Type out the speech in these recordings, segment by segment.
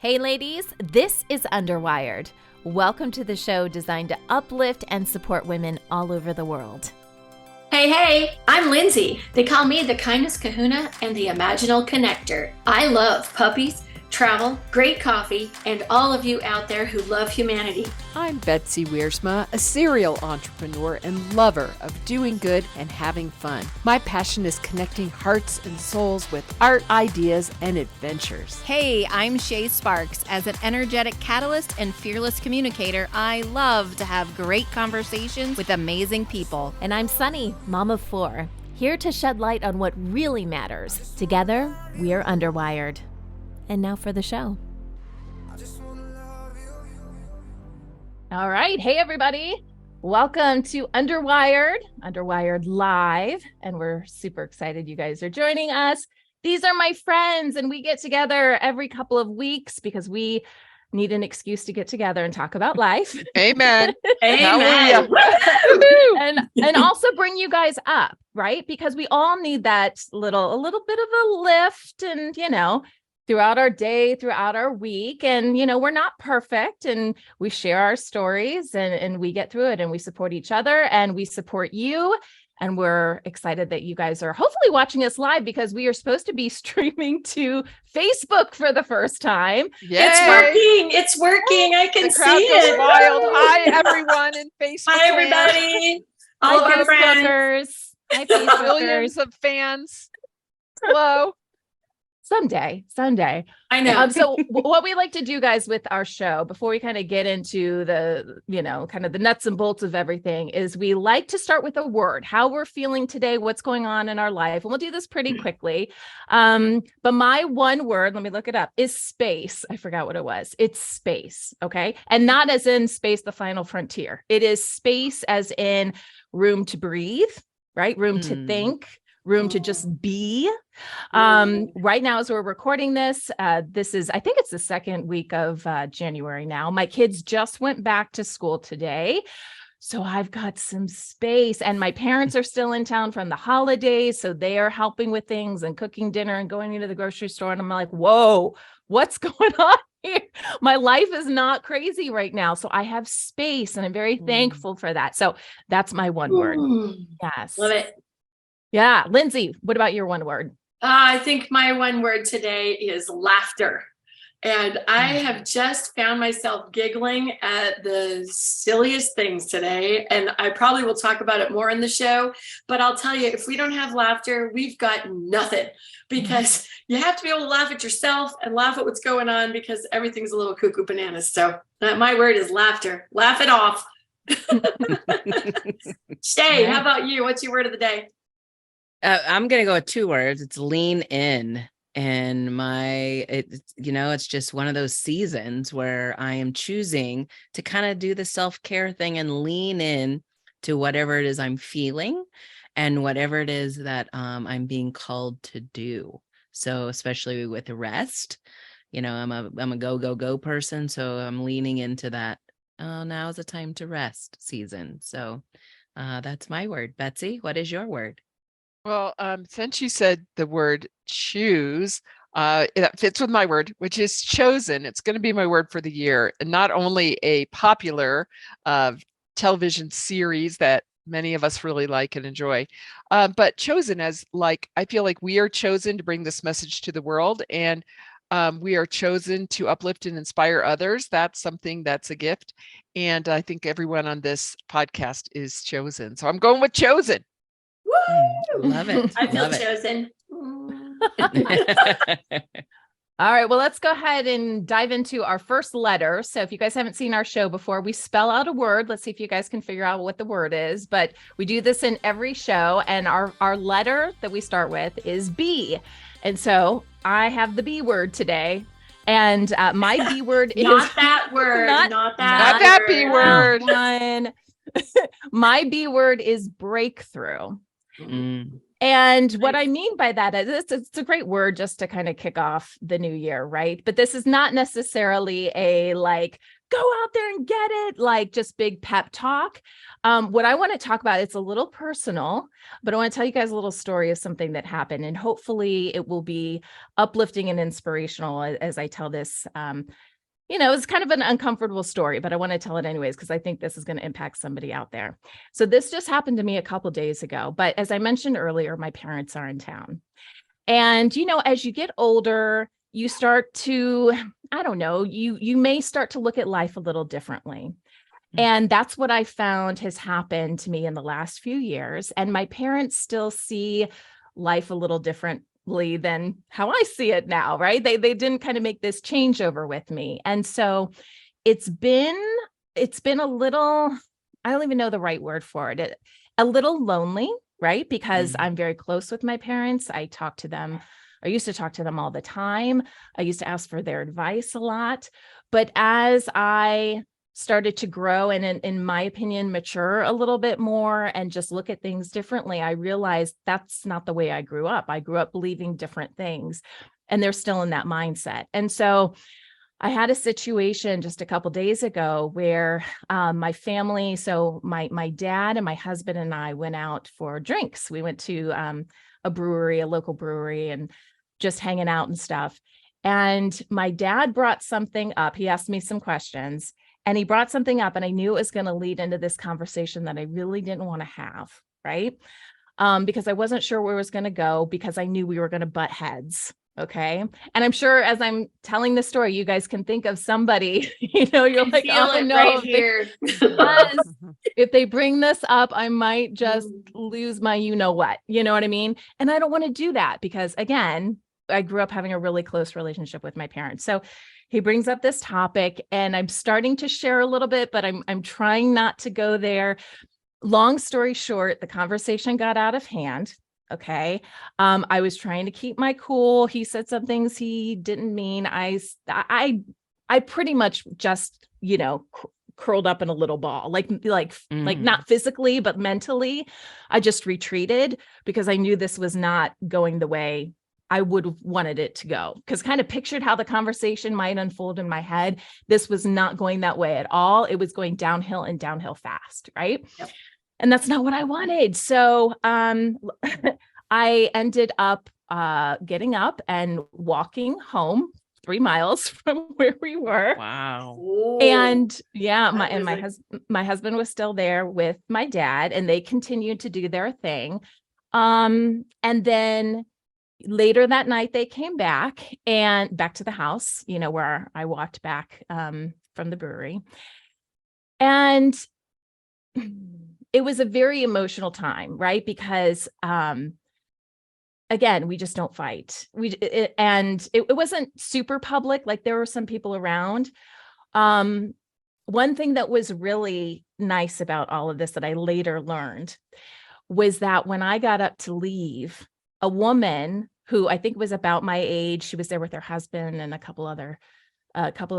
Hey ladies, this is Underwired. Welcome to the show designed to uplift and support women all over the world. Hey, I'm Lindsay. They call me the Kindness Kahuna and the Imaginal Connector. I love puppies, travel, great coffee, and all of you out there who love humanity. I'm Betsy Wiersma, a serial entrepreneur and lover of doing good and having fun. My passion is connecting hearts and souls with art, ideas, and adventures. Hey, I'm Shay Sparks. As an energetic catalyst and fearless communicator, I love to have great conversations with amazing people. And I'm Sunny, mom of four, here to shed light on what really matters. Together, we're Underwired. And now for the show. All right. Hey, everybody. Welcome to Underwired Live. And we're super excited you guys are joining us. These are my friends, and we get together every couple of weeks because we need an excuse to get together and talk about life. Amen. Amen. and also bring you guys up, right? Because we all need that a little bit of a lift and, throughout our day, throughout our week. And, we're not perfect, and we share our stories and we get through it, and we support each other and we support you. And we're excited that you guys are hopefully watching us live, because we are supposed to be streaming to Facebook for the first time. Yay. It's working. I can The crowd see goes it. wild. Hi, everyone in Facebook. Hi, everybody. All of Hi, our friends. Facebookers. Hi, Facebookers. Millions of fans. Hello. Someday. I know. So what we like to do, guys, with our show, before we kind of get into the, kind of the nuts and bolts of everything, is we like to start with a word, how we're feeling today, what's going on in our life. And we'll do this pretty quickly. But my one word, let me look it up, is space. I forgot what it was. It's space. Okay. And not as in space, the final frontier. It is space as in room to breathe, right? Room to think. Room to just be. Right now, as we're recording this, I think it's the second week of January now. My kids just went back to school today. So I've got some space, and my parents are still in town from the holidays. So they are helping with things and cooking dinner and going into the grocery store. And I'm like, whoa, what's going on here? My life is not crazy right now. So I have space, and I'm very thankful for that. So that's my one word. Yes. Love it. Yeah. Lindsay, what about your one word? I think my one word today is laughter. And I have just found myself giggling at the silliest things today. And I probably will talk about it more in the show. But I'll tell you, if we don't have laughter, we've got nothing. Because you have to be able to laugh at yourself and laugh at what's going on, because everything's a little cuckoo bananas. So my word is laughter. Laugh it off. Shay, how about you? What's your word of the day? I'm going to go with two words. It's lean in. And it's just one of those seasons where I am choosing to kind of do the self-care thing and lean in to whatever it is I'm feeling and whatever it is that I'm being called to do. So especially with rest, I'm a go person. So I'm leaning into that. Oh, now is the time to rest season. So that's my word. Betsy, what is your word? Well, since you said the word choose, it fits with my word, which is chosen. It's going to be my word for the year. And not only a popular television series that many of us really like and enjoy, but chosen as I feel like we are chosen to bring this message to the world, and we are chosen to uplift and inspire others. That's something that's a gift. And I think everyone on this podcast is chosen. So I'm going with chosen. Love it. I feel chosen. All right. Well, let's go ahead and dive into our first letter. So if you guys haven't seen our show before, we spell out a word. Let's see if you guys can figure out what the word is. But we do this in every show. And our letter that we start with is B. And so I have the B word today. And my B word is not that word. Not that B word. My B word is breakthrough. And what I mean by that is it's a great word just to kind of kick off the new year, right? But this is not necessarily a go out there and get it, like just big pep talk. What I want to talk about, it's a little personal, but I want to tell you guys a little story of something that happened, and hopefully it will be uplifting and inspirational as I tell this. It's kind of an uncomfortable story, but I want to tell it anyways, because I think this is going to impact somebody out there. So this just happened to me a couple days ago, but as I mentioned earlier, my parents are in town. And, as you get older, you start to, I don't know, you may start to look at life a little differently. And that's what I found has happened to me in the last few years. And my parents still see life a little differently than how I see it now, right? They didn't kind of make this changeover with me. And so it's been a little, I don't even know the right word for it, a little lonely, right? Because I'm very close with my parents. I used to talk to them all the time. I used to ask for their advice a lot. But as I started to grow and in my opinion, mature a little bit more and just look at things differently, I realized that's not the way I grew up. I grew up believing different things, and they're still in that mindset. And so I had a situation just a couple of days ago where my family, so my dad and my husband and I went out for drinks. We went to a local brewery, and just hanging out and stuff. And my dad brought something up. He asked me some questions, and he brought something up, and I knew it was going to lead into this conversation that I really didn't want to have, right? Because I wasn't sure where it was going to go, because I knew we were going to butt heads. Okay. And I'm sure as I'm telling this story, you guys can think of somebody, you're like, oh no, right here. If they bring this up, I might just lose my, what I mean? And I don't want to do that, because again, I grew up having a really close relationship with my parents. So he brings up this topic, and I'm starting to share a little bit, but I'm trying not to go there. Long story short, the conversation got out of hand. Okay. I was trying to keep my cool. He said some things he didn't mean. I pretty much just, curled up in a little ball, like not physically, but mentally. I just retreated, because I knew this was not going the way I would have wanted it to go, because kind of pictured how the conversation might unfold in my head. This was not going that way at all. It was going downhill, and downhill fast. Right. Yep. And that's not what I wanted. So I ended up getting up and walking home 3 miles from where we were. Wow. And yeah, my husband was still there with my dad, and they continued to do their thing. And then later that night, they came back to the house, where I walked back from the brewery. And it was a very emotional time, right? Because again, we just don't fight. It wasn't super public. Like, there were some people around. One thing that was really nice about all of this that I later learned was that when I got up to leave, a woman who I think was about my age, she was there with her husband and a couple of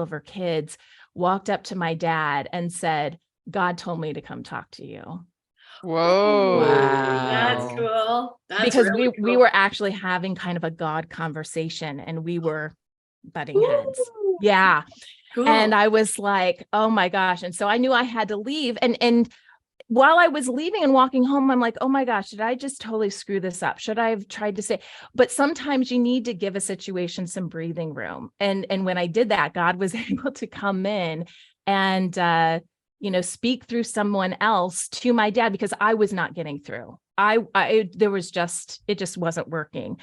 her kids, walked up to my dad and said, "God told me to come talk to you." Whoa. Wow. That's cool. That's because really we cool. were actually having kind of a God conversation, and we were butting heads. Yeah. Cool. And I was like, oh my gosh. And so I knew I had to leave. And while I was leaving and walking home, I'm like, oh my gosh, did I just totally screw this up? Should I have tried to say, but sometimes you need to give a situation some breathing room. And when I did that, God was able to come in and, speak through someone else to my dad, because I was not getting through. It just wasn't working.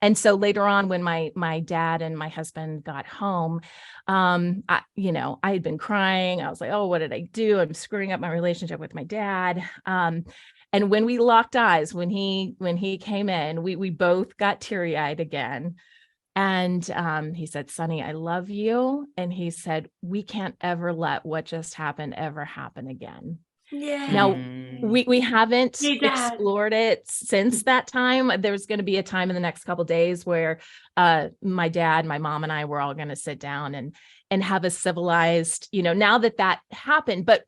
And so later on, when my dad and my husband got home, I had been crying. I was like, oh, what did I do? I'm screwing up my relationship with my dad. And when we locked eyes, when he came in, we both got teary-eyed again. And he said, "Sonny, I love you." And he said, "We can't ever let what just happened ever happen again." Yeah. Now, we haven't Hey, Dad. explored it since that time. There's going to be a time in the next couple of days where my dad, my mom, and I were all going to sit down and have a civilized, now that happened. But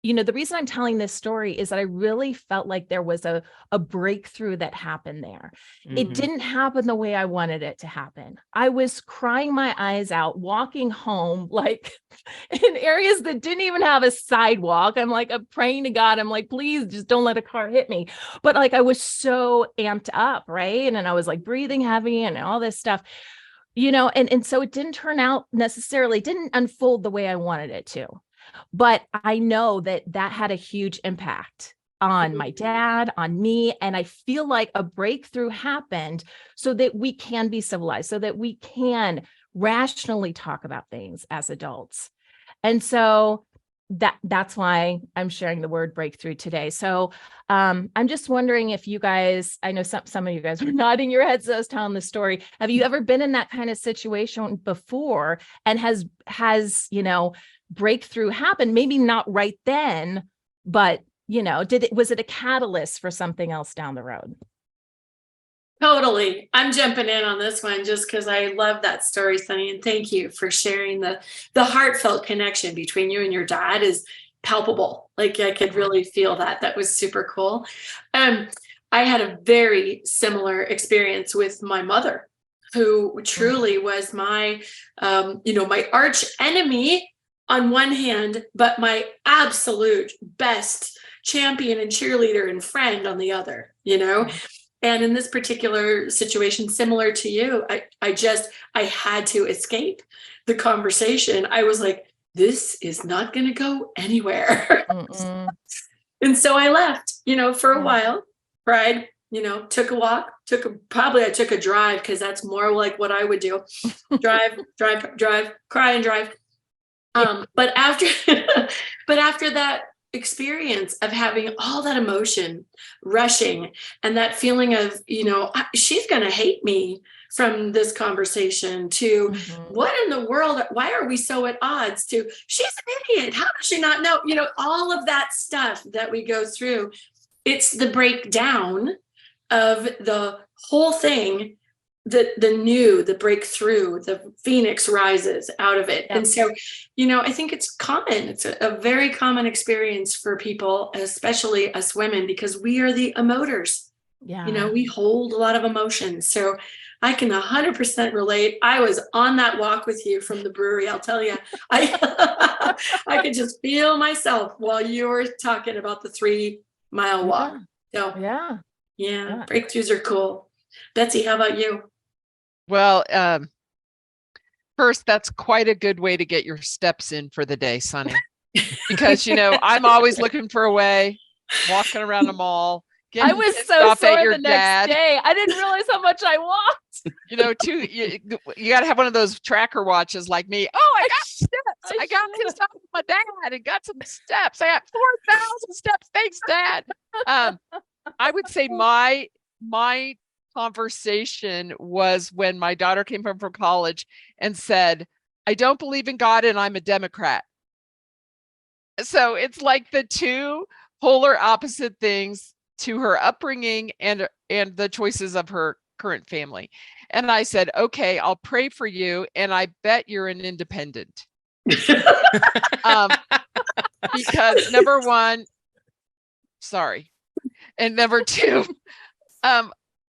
the reason I'm telling this story is that I really felt like there was a breakthrough that happened there. It Mhm. didn't happen the way I wanted it to happen. I was crying my eyes out, walking home, like in areas that didn't even have a sidewalk. I'm praying to God. I'm like, please just don't let a car hit me. But like, I was so amped up, right? And I was like breathing heavy and all this stuff, and so it didn't turn out necessarily, didn't unfold the way I wanted it to. But I know that had a huge impact on my dad, on me. And I feel like a breakthrough happened so that we can be civilized, so that we can rationally talk about things as adults. And so that's why I'm sharing the word breakthrough today. So I'm just wondering if you guys, I know some of you guys were nodding your heads as I was telling the story. Have you ever been in that kind of situation before, and has breakthrough happened? Maybe not right then, but was it a catalyst for something else down the road? Totally. I'm jumping in on this one just because I love that story, Sunny. And thank you for sharing the heartfelt connection between you and your dad is palpable. Like I could really feel that. That was super cool. I had a very similar experience with my mother, who truly was my, my arch enemy on one hand, but my absolute best champion and cheerleader and friend on the other, And in this particular situation, similar to you, I had to escape the conversation. I was like, this is not going to go anywhere. And so I left, for a while, cried, took a walk, I took a drive, because that's more like what I would do. Drive, cry and drive. But after that experience of having all that emotion rushing and that feeling of, she's going to hate me from this conversation, to what in the world, why are we so at odds, to she's an idiot, how does she not know, all of that stuff that we go through. It's the breakdown of the whole thing, the breakthrough, the phoenix rises out of it. Yep. And so, I think it's common. It's a very common experience for people, especially us women, because we are the emoters. Yeah. We hold a lot of emotions. So I can 100% relate. I was on that walk with you from the brewery. I'll tell you, I could just feel myself while you were talking about the 3-mile walk. So yeah, breakthroughs are cool. Betsy, how about you? Well, first, that's quite a good way to get your steps in for the day, Sunny, because, I'm always looking for a way, walking around the mall. I was so sore the next day. I didn't realize how much I walked. You got to have one of those tracker watches like me. Oh, I got steps. I got pissed off with my dad and got some steps. I got 4,000 steps. Thanks, Dad. I would say my conversation was when my daughter came home from college and said, I don't believe in God and I'm a Democrat. So it's like the two polar opposite things to her upbringing and the choices of her current family. And I said, okay, I'll pray for you. And I bet you're an independent. Because number one, sorry. And number two,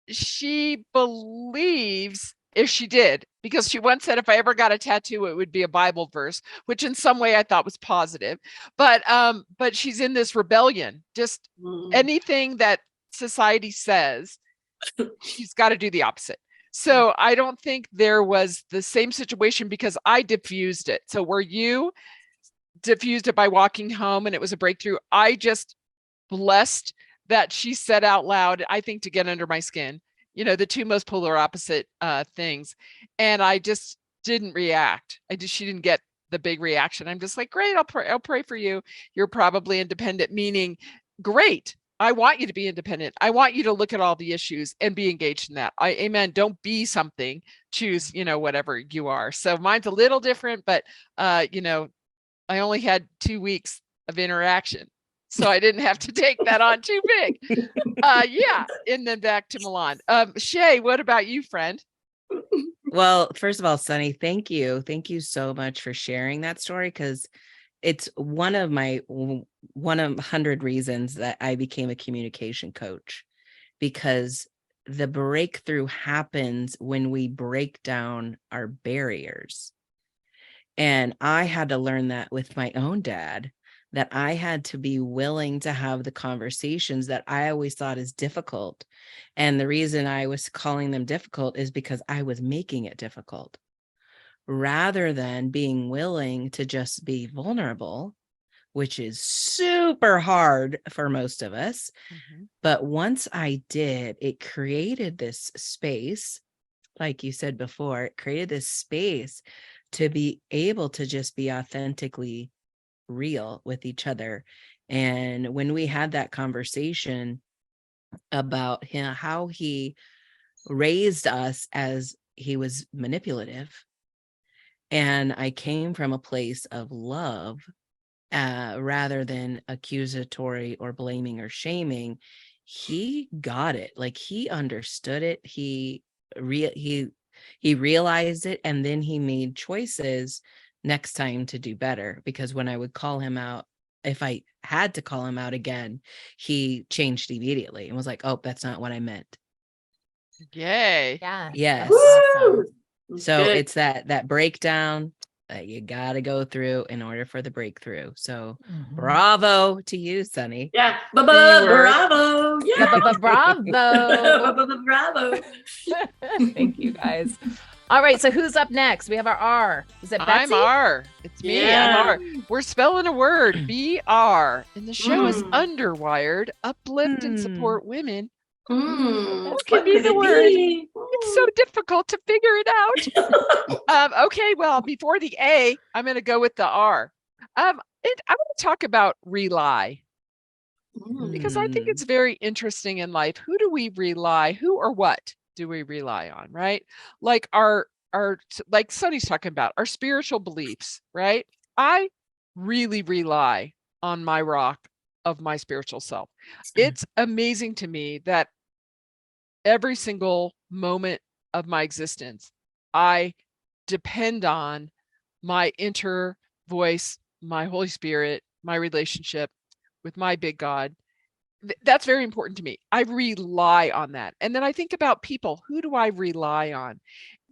she believes, if she did, because she once said, if I ever got a tattoo, it would be a Bible verse, which in some way I thought was positive. But she's in this rebellion. Just anything that society says, she's got to do the opposite. So I don't think there was the same situation, because I diffused it. So where you diffused it by walking home and it was a breakthrough, I just blessed that she said out loud, I think, to get under my skin, the two most polar opposite things. And I just didn't react. She didn't get the big reaction. I'm just like, great, I'll pray for you. You're probably independent, meaning great. I want you to be independent. I want you to look at all the issues and be engaged in that. Amen. Don't be something, choose, whatever you are. So mine's a little different, but I only had 2 weeks of interaction. So I didn't have to take that on too big. And then back to Milan. Shay, what about you, friend? Well, first of all, Sunny, thank you. Thank you so much for sharing that story, because it's one of 100 reasons that I became a communication coach, because the breakthrough happens when we break down our barriers. And I had to learn that with my own dad, that I had to be willing to have the conversations that I always thought is difficult. And the reason I was calling them difficult is because I was making it difficult, rather than being willing to just be vulnerable, which is super hard for most of us. But once I did, it created this space, like you said before, it created this space to be able to just be authentically real with each other. And when we had that conversation about him, how he raised us as he was manipulative, and I came from a place of love, rather than accusatory or blaming or shaming, he got it. Like, he understood it. He realized it, and then he made choices next time to do better. Because when I would call him out, if I had to call him out again, he changed immediately and was like, "Oh, that's not what I meant." Yay. Yeah. Yes. Woo! So Good. it's that breakdown that you got to go through in order for the breakthrough. So bravo to you, Sunny. Yeah. Keyword. Bravo. Yeah. Bravo. Bravo. Thank you, guys. All right, so who's up next? We have our R. Is it I'm Betsy? R. It's me. Yeah. I'm R. We're spelling a word, B-R. And the show is Mm. Underwired, uplift and support women. What Could be could the it word. be? It's so difficult to figure it out. Okay, well, before the A, I'm going to go with the R. I want to talk about rely, because I think it's very interesting in life. Who do we rely? Who or what do we rely on, right? Like our like Sonny's talking about, our spiritual beliefs, right? I really rely on my rock of my spiritual self. It's amazing to me that every single moment of my existence, I depend on my inner voice, my Holy Spirit, my relationship with my big God. That's very important to me. I rely on that. And then I think about people. Who do I rely on?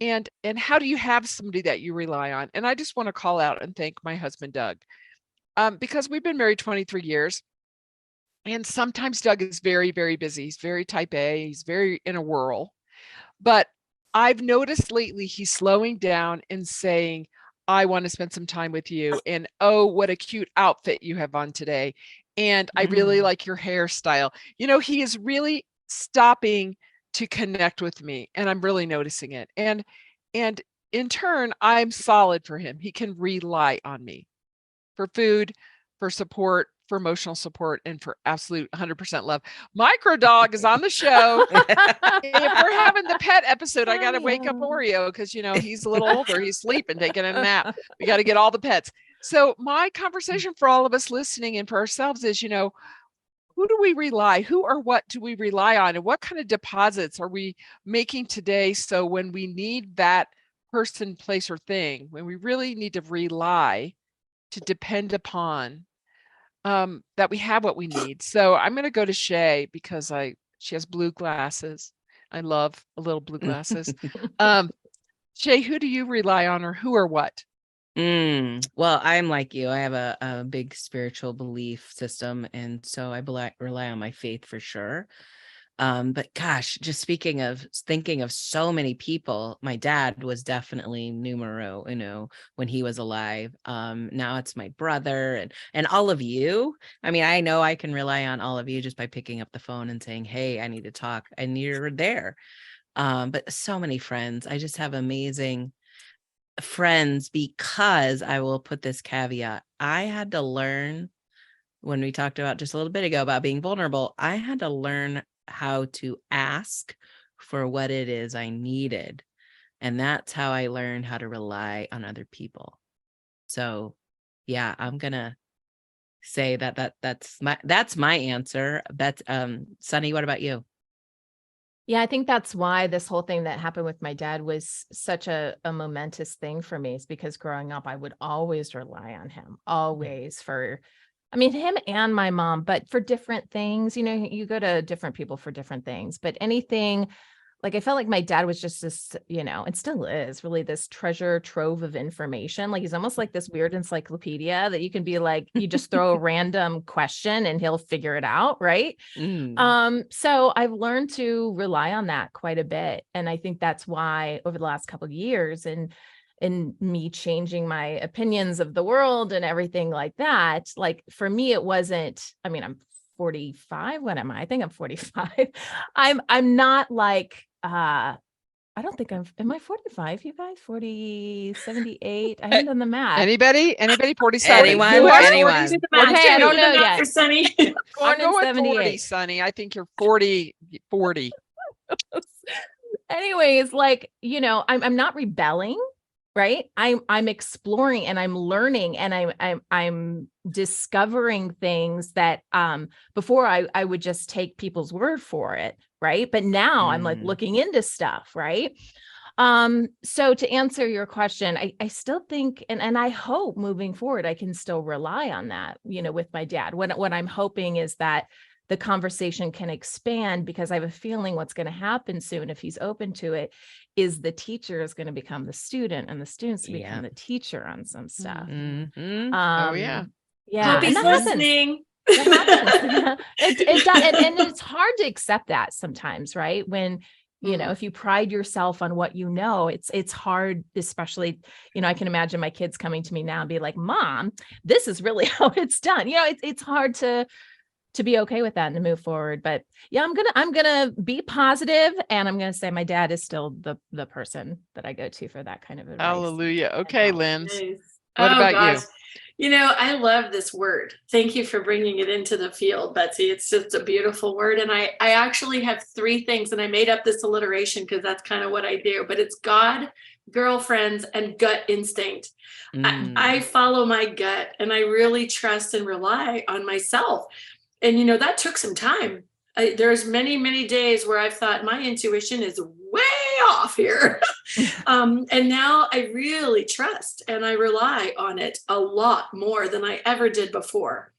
And how do you have somebody that you rely on? And I just want to call out and thank my husband, Doug, because we've been married 23 years. And sometimes Doug is very, very busy. He's very type A. He's very in a whirl. But I've noticed lately he's slowing down and saying, I want to spend some time with you. And oh, what a cute outfit you have on today. And I really like your hairstyle. You know, he is really stopping to connect with me, and I'm really noticing it. And in turn, I'm solid for him. He can rely on me for food, for support, for emotional support, and for absolute 100% love. Micro Dog is on the show. If we're having the pet episode, I got to wake up Oreo because, you know, he's a little older. He's sleeping, taking a nap. We got to get all the pets. So my conversation for all of us listening and for ourselves is, you know, who do we rely? Who or what do we rely on? And what kind of deposits are we making today? So when we need that person, place, or thing, when we really need to rely, to depend upon, that we have what we need. So I'm going to go to Shay because she has blue glasses. I love a little blue glasses. Shay, who do you rely on, or who or what? Well, I'm like you. I have a big spiritual belief system, and so I rely on my faith for sure. But gosh, just thinking of so many people, my dad was definitely numero uno when he was alive. Now it's my brother and all of you. I mean, I know I can rely on all of you just by picking up the phone and saying, "Hey, I need to talk," and you're there. But so many friends. I just have amazing friends, because I will put this caveat. I had to learn, when we talked about just a little bit ago about being vulnerable, I had to learn how to ask for what it is I needed. And that's how I learned how to rely on other people. So yeah, I'm gonna say that's my answer. Sunny, what about you? Yeah, I think that's why this whole thing that happened with my dad was such a momentous thing for me, is because growing up, I would always rely on him, always for, I mean, him and my mom, but for different things. You go to different people for different things, but anything, like I felt like my dad was just this, and still is really this treasure trove of information. Like he's almost like this weird encyclopedia that you can be like, you just throw a random question and he'll figure it out. Right. So I've learned to rely on that quite a bit. And I think that's why over the last couple of years and me changing my opinions of the world and everything like that, like for me, it wasn't, I mean, I'm 45. What am I? I think I'm 45. I'm not like, I don't think am I 45, you guys? 40, 78. I haven't done the math. Anybody 47? Anyone? Who has Anyone? 40? Okay, I don't know yet. Sunny. Born I'm in going 78. 40, Sonny. I think you're 40. Anyways, like, I'm not rebelling, right? I'm exploring and I'm learning and I'm discovering things that before I would just take people's word for it, right? But now I'm like looking into stuff, right? So to answer your question, I still think and I hope moving forward I can still rely on that, with my dad. What I'm hoping is that the conversation can expand, because I have a feeling what's going to happen soon, if he's open to it, is the teacher is going to become the student and the students become the teacher on some stuff. Oh yeah. Yeah. Hope he's and that listening. happens. It does. And it's hard to accept that sometimes, right? When, if you pride yourself on what it's hard, especially, I can imagine my kids coming to me now and be like, Mom, this is really how it's done. It's hard to be okay with that and to move forward. But yeah, I'm gonna be positive, and I'm gonna say my dad is still the person that I go to for that kind of advice. Hallelujah. Okay, Linz. Nice. What about you? I love this word. Thank you for bringing it into the field, Betsy. It's just a beautiful word. And I actually have 3 things, and I made up this alliteration because that's kind of what I do, but it's God, girlfriends, and gut instinct. I follow my gut, and I really trust and rely on myself. And, that took some time. There's many, many days where I've thought my intuition is way off here. And now I really trust and I rely on it a lot more than I ever did before.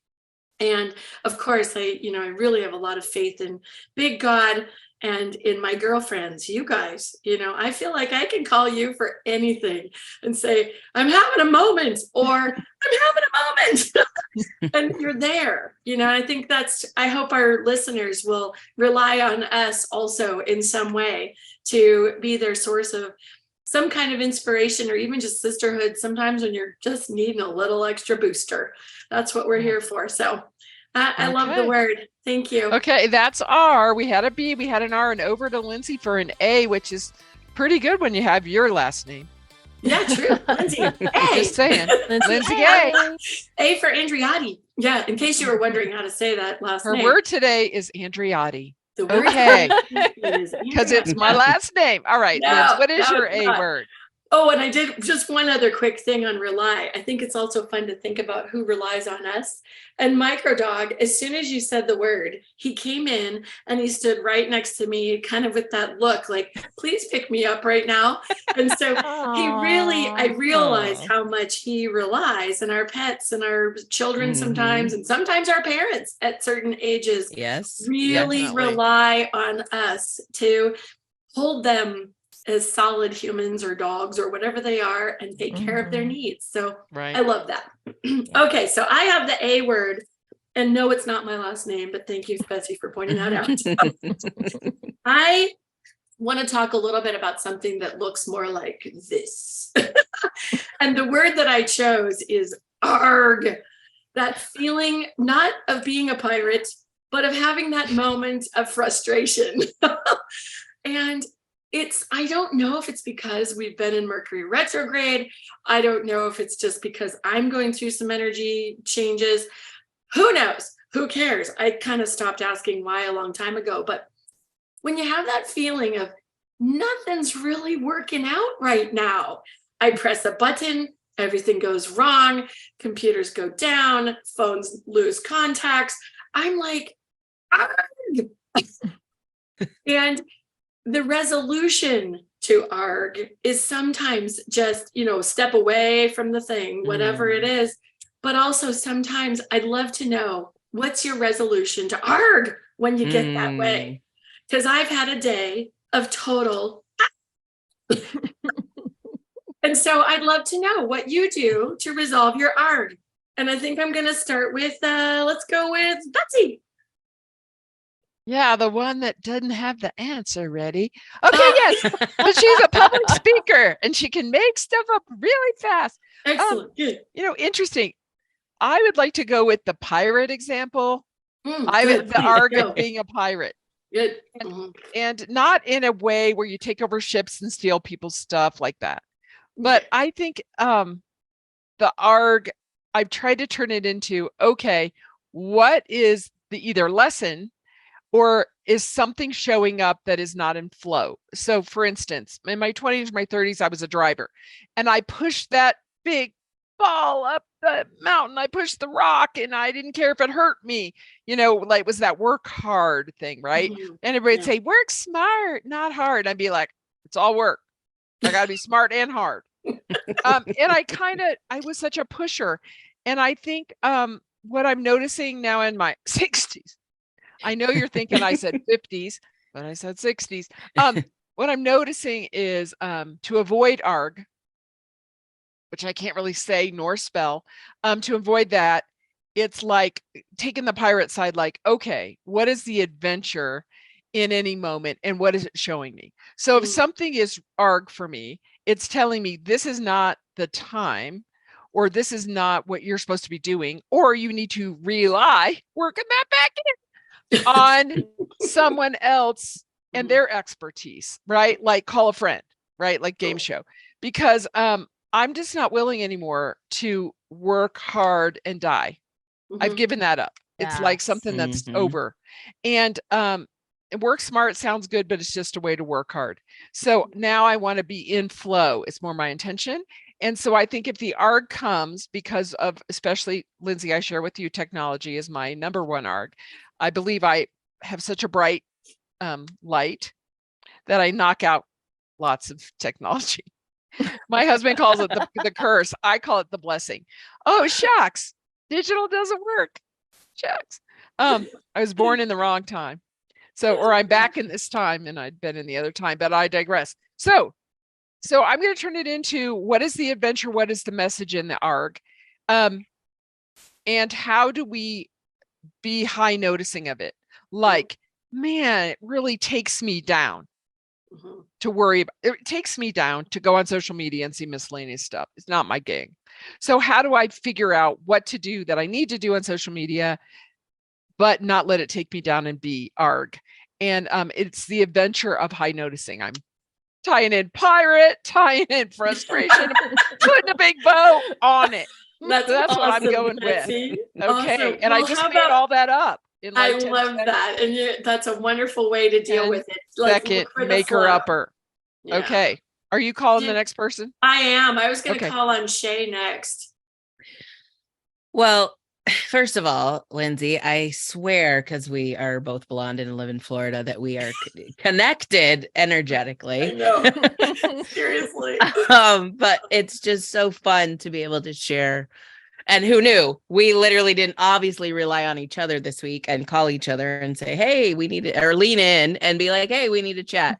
And of course, I really have a lot of faith in big God and in my girlfriends, you guys. I feel like I can call you for anything and say, I'm having a moment, or I'm having a moment. And you're there. I think I hope our listeners will rely on us also in some way to be their source of some kind of inspiration, or even just sisterhood sometimes when you're just needing a little extra booster. That's what we're here for. So I love the word. Thank you. Okay, that's R. We had a B, we had an R, and over to Lindsay for an A, which is pretty good when you have your last name. Yeah, true. Lindsay. A. Just saying. Lindsay A. A for Andriotti. Yeah, in case you were wondering how to say that last name. Her word today is Andriotti. The word okay. Because it's my last name. All right, Linz, what is your A word? Oh, and I did just one other quick thing on rely. I think it's also fun to think about who relies on us. And Microdog, as soon as you said the word, he came in and he stood right next to me, kind of with that look like, please pick me up right now. And so I realized how much he relies, and our pets and our children sometimes, and sometimes our parents at certain ages really rely on us to hold them as solid humans or dogs or whatever they are, and take care of their needs. So I love that. Okay, so I have the A word, and no, it's not my last name, but thank you, Betsy, for pointing that out. I want to talk a little bit about something that looks more like this. And the word that I chose is arrgg. That feeling, not of being a pirate, but of having that moment of frustration. And I don't know if it's because we've been in Mercury retrograde. I don't know if it's just because I'm going through some energy changes. Who knows? Who cares? I kind of stopped asking why a long time ago. But when you have that feeling of nothing's really working out right now, I press a button, everything goes wrong, computers go down, phones lose contacts. I'm like, argh. And the resolution to arg is sometimes just, step away from the thing, whatever it is. But also sometimes I'd love to know, what's your resolution to arg when you get that way? Because I've had a day of total. And so I'd love to know what you do to resolve your arg. And I think I'm going to start with, let's go with Betsy. Yeah, the one that doesn't have the answer ready. Okay, yes, but she's a public speaker and she can make stuff up really fast. Excellent. Good. Interesting. I would like to go with the pirate example. The arg of being a pirate. Good. And not in a way where you take over ships and steal people's stuff like that. But I think the arg, I've tried to turn it into, okay, what is the either lesson or is something showing up that is not in flow? So for instance, in my 20s, my 30s, I was a driver and I pushed that big ball up the mountain. I pushed the rock and I didn't care if it hurt me. Like it was that work hard thing, right? And everybody'd say, work smart, not hard. I'd be like, it's all work. I got to be smart and hard. And I was such a pusher. And I think what I'm noticing now in my 60s, I know you're thinking I said 50s, but I said 60s. What I'm noticing is to avoid arg, which I can't really say nor spell, to avoid that, it's like taking the pirate side, like, okay, what is the adventure in any moment and what is it showing me? So if something is arg for me, it's telling me this is not the time, or this is not what you're supposed to be doing, or you need to rely, working that back in, on someone else and their expertise, right? Like call a friend, right? Like game show, because I'm just not willing anymore to work hard and die. I've given that up. It's like something that's over. And work smart sounds good, but it's just a way to work hard. So now I want to be in flow. It's more my intention. And so I think if the arg comes because of, especially Lindsay, I share with you, technology is my number one arg. I believe I have such a bright light that I knock out lots of technology. My husband calls it the curse. I call it the blessing. Oh, shucks. Digital doesn't work. Shucks. I was born in the wrong time. So, or I'm back in this time and I'd been in the other time, but I digress. So I'm going to turn it into, what is the adventure? What is the message in the arg? And how do we be high noticing of it? Like, man, it really takes me down to worry about. It takes me down to go on social media and see miscellaneous stuff. It's not my gig. So how do I figure out what to do that I need to do on social media, but not let it take me down and be arg? And it's the adventure of high noticing. I'm tying in pirate, tying in frustration, putting a big bow on it. That's awesome, what I'm going Betsy. with. Okay. Awesome. And I just made all that up. I love that. And that's a wonderful way to deal with it. Like, second, maker upper. Yeah. Okay. Are you calling the next person? I am. I was going to call on Shay next. Well, first of all, Lindsay, I swear, because we are both blonde and live in Florida, that we are connected energetically. I know. Seriously. But it's just so fun to be able to share. And who knew? We literally didn't obviously rely on each other this week and call each other and say, hey, we need to, or lean in and be like, hey, we need to chat.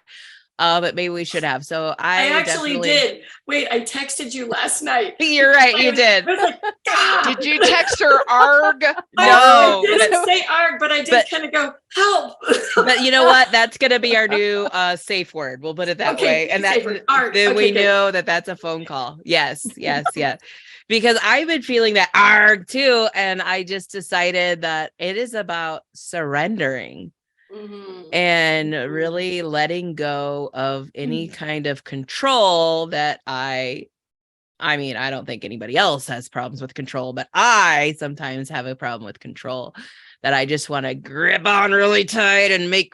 But maybe we should have. So I actually did. Wait, I texted you last night. You're right, you did. I was like, God. Did you text her arg? No. I didn't say arg, but I did kind of go, help. But you know what? That's going to be our new safe word. We'll put it that way. And then we know that that's a phone call. Yes. Because I've been feeling that arg too. And I just decided that it is about surrendering. And really letting go of any kind of control that I mean, I don't think anybody else has problems with control, but I sometimes have a problem with control that I just want to grip on really tight and make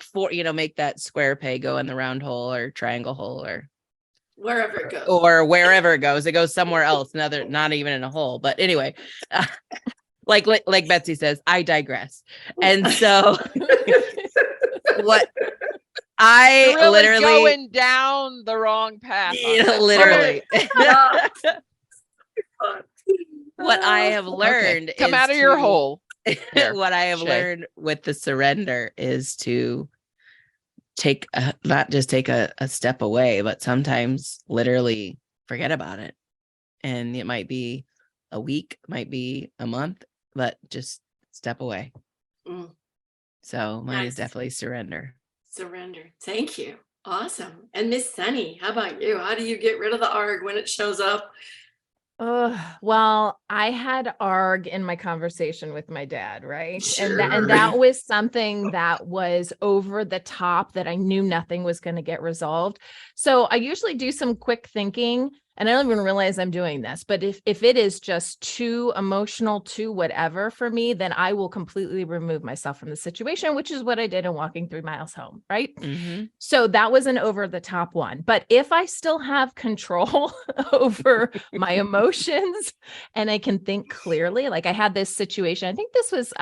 that square peg go in the round hole or triangle hole or wherever it goes. Or wherever it goes somewhere else, not even in a hole. But anyway, like Betsy says, I digress. And so what I You're really literally going down the wrong path. on Yeah, this. literally. Yeah. What I have learned Okay, come is out of your to- hole. There, what I have Shay. learned with the surrender is to take not just take a step away, but sometimes literally forget about it. And it might be a week, might be a month, but just step away. Mm, So mine is Nice. definitely surrender. surrender. Thank you. Awesome. And Miss Sunny, how about you? How do you get rid of the arg when it shows up? Well, I had arg in my conversation with my dad, right? And Sure. that was something that was over the top that I knew nothing was going to get resolved. So I usually do some quick thinking, and I don't even realize I'm doing this, but if it is just too emotional, too whatever for me, then I will completely remove myself from the situation, which is what I did in walking 3 miles home, right? Mm-hmm. So that was an over the top one. But if I still have control over my emotions and I can think clearly, like I had this situation, I think this was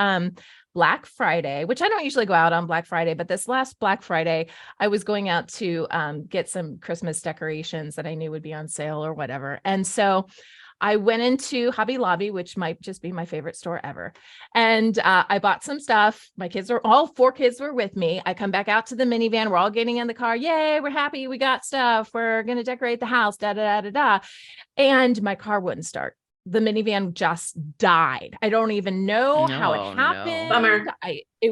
Black Friday, which I don't usually go out on Black Friday, but this last Black Friday, I was going out to get some Christmas decorations that I knew would be on sale or whatever. And so I went into Hobby Lobby, which might just be my favorite store ever. And I bought some stuff. All 4 kids were with me. I come back out to the minivan. We're all getting in the car. Yay, we're happy. We got stuff. We're going to decorate the house, da, da, da, da, da. And my car wouldn't start. The minivan just died. I don't even know how Oh, it no. happened. Bummer. Because it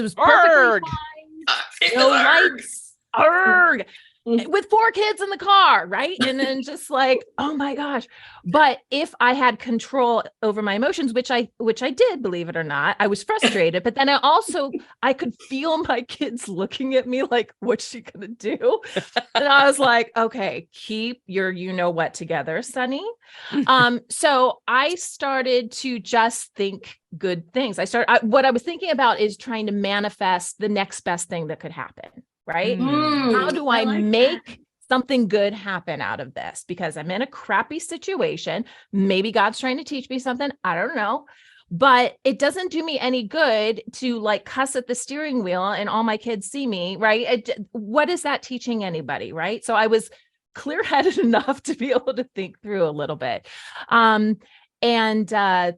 was perfectly Arrgg. fine. No lights. Arrgg. Mhm. With 4 kids in the car, right? And then just like, oh my gosh. But if I had control over my emotions, which I did, believe it or not, I was frustrated. But then I could feel my kids looking at me like, what's she gonna do? And I was like, okay, keep your you know what together, Sonny. So I started to just think good things. What I was thinking about is trying to manifest the next best thing that could happen. Right? How do I like make something good happen out of this? Because I'm in a crappy situation. Maybe God's trying to teach me something. I don't know. But it doesn't do me any good to like cuss at the steering wheel and all my kids see me, right? What is that teaching anybody, right? So I was clear-headed enough to be able to think through a little bit. And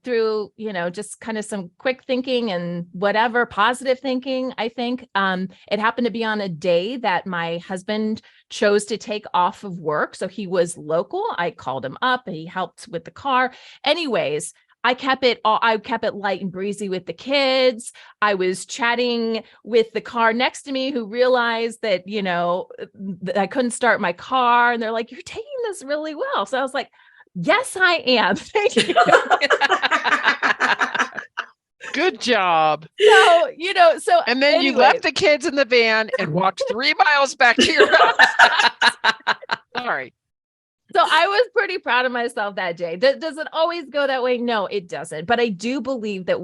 through, just kind of some quick thinking and whatever positive thinking, I think it happened to be on a day that my husband chose to take off of work. So he was local. I called him up and he helped with the car. Anyways, I kept it light and breezy with the kids. I was chatting with the car next to me who realized that, that I couldn't start my car. And they're like, you're taking this really well. So I was like, yes, I am. Thank you. Good job. So And then you left the kids in the van and walked 3 miles back to your house. Sorry. So I was pretty proud of myself that day. Does it always go that way? No, it doesn't. But I do believe that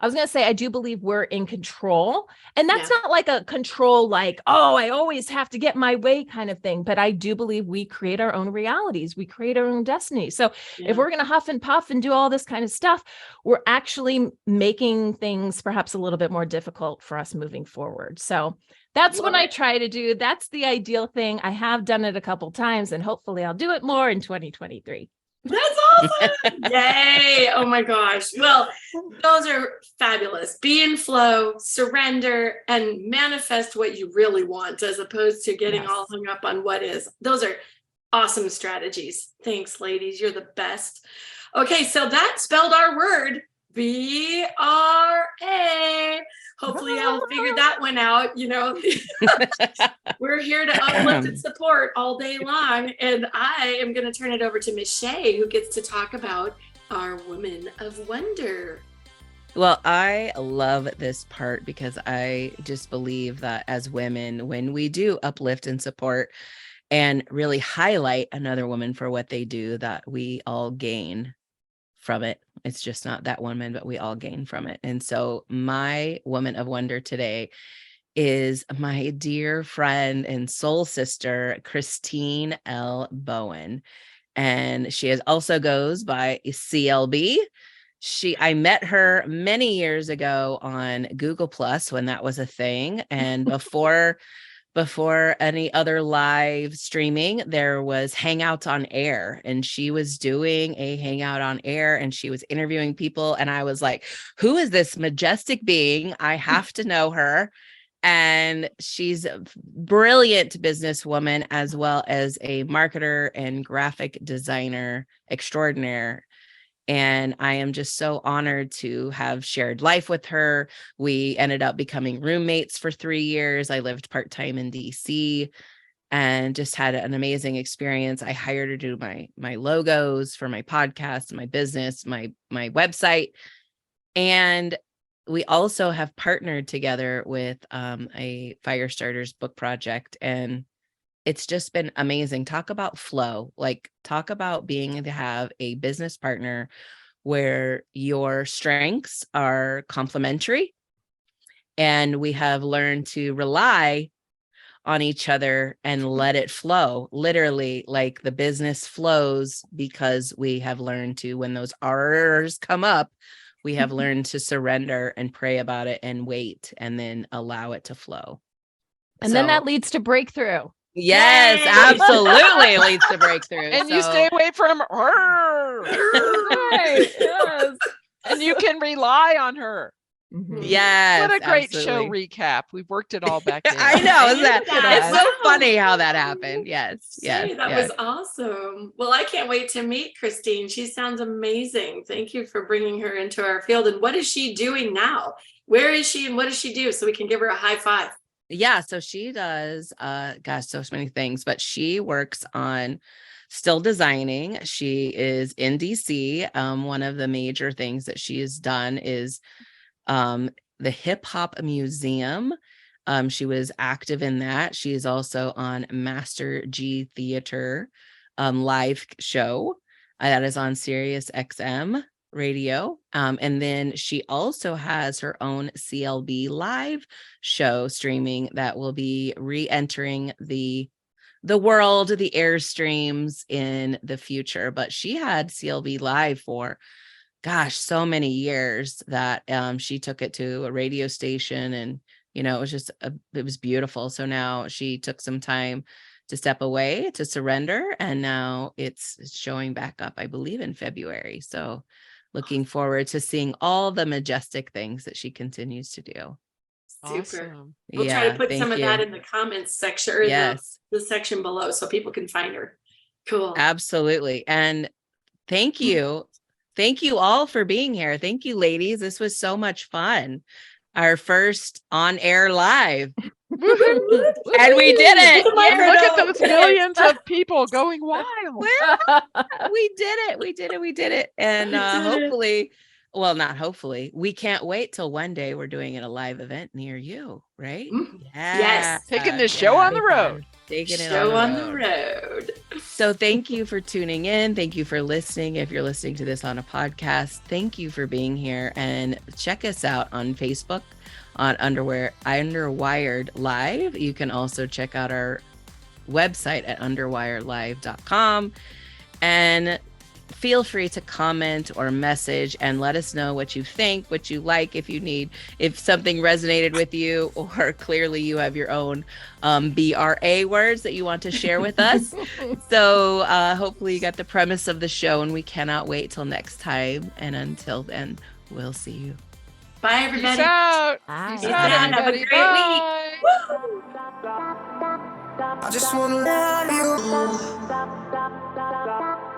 I do believe we're in control. And that's not like a control, like, oh, I always have to get my way kind of thing. But I do believe we create our own realities. We create our own destiny. So if we're going to huff and puff and do all this kind of stuff, we're actually making things perhaps a little bit more difficult for us moving forward. So that's what I try to do. That's the ideal thing. I have done it a couple times and hopefully I'll do it more in 2023. That's awesome. Yay. Oh my gosh. Well, those are fabulous. Be in flow, surrender, and manifest what you really want as opposed to getting all hung up on what is. Those are awesome strategies. Thanks, ladies. You're the best. Okay, so that spelled our word, BRA. Hopefully I'll figure that one out. We're here to uplift and support all day long. And I am going to turn it over to Miss Shay, who gets to talk about our Woman of Wonder. Well, I love this part because I just believe that as women, when we do uplift and support and really highlight another woman for what they do, that we all gain from it. It's just not that woman, but we all gain from it. And so my Woman of Wonder today is my dear friend and soul sister, Christine L. Bowen. And she also goes by CLB. I met her many years ago on Google Plus when that was a thing. And before any other live streaming, there was Hangouts on Air, and she was doing a Hangout on Air, and she was interviewing people. And I was like, who is this majestic being? I have to know her. And she's a brilliant businesswoman, as well as a marketer and graphic designer extraordinaire. And I am just so honored to have shared life with her. We ended up becoming roommates for 3 years. I lived part-time in DC and just had an amazing experience. I hired her to do my logos for my podcast, my business, my website. And we also have partnered together with a Firestarters book project, and it's just been amazing. Talk about flow, like talk about being to have a business partner where your strengths are complementary, and we have learned to rely on each other and let it flow. Literally, like the business flows because we have learned to, when those R's come up, we have learned to surrender and pray about it and wait and then allow it to flow. And then that leads to breakthrough. Yes, Yay! absolutely leads to breakthrough. And you stay away from her. Right. Yes. And you can rely on her. Yes. What a great show absolutely. recap. We've worked it all back in. I know. Isn't that, that. it's so funny how that happened. Yes. Yes. Say, that yes. was awesome. Well, I can't wait to meet Christine. She sounds amazing. Thank you for bringing her into our field. And what is she doing now? Where is she and what does she do? So we can give her a high five. Yeah. So she does, gosh, so many things, but she works on still designing. She is in DC. One of the major things that she has done is the Hip Hop Museum. She was active in that. She is also on Master G Theater live show that is on Sirius XM radio. And then she also has her own CLB live show streaming that will be re-entering the world, the airstreams in the future. But she had CLB live for gosh, so many years that she took it to a radio station, and it was just it was beautiful. So now she took some time to step away, to surrender, and now it's showing back up, I believe, in February. So looking forward to seeing all the majestic things that she continues to do. Super. Awesome. We'll try to put some of that in the comments section, or Yes, the section below, so people can find her. Cool. absolutely. And thank you. Thank you all for being here. Thank you, ladies. This was so much fun. Our first on-air live. And we did it. Look at those millions of people going wild. We did it. We did it. We did it. And hopefully, well, not hopefully, we can't wait till one day we're doing it a live event near you, right? Yes. Taking this show on the road. Taking it Show on the road. So thank you for tuning in. Thank you for listening. If you're listening to this on a podcast, thank you for being here, and check us out on Facebook on Underwired Live. You can also check out our website at underwiredlive.com, and feel free to comment or message and let us know what you think, what you like, if something resonated with you, or clearly you have your own BRA words that you want to share with us. So hopefully you got the premise of the show, and we cannot wait till next time. And until then, we'll see you. Bye, everybody. Peace out. Bye. Peace out, Have a everybody. great Bye. week. Woo! I just wanna love you.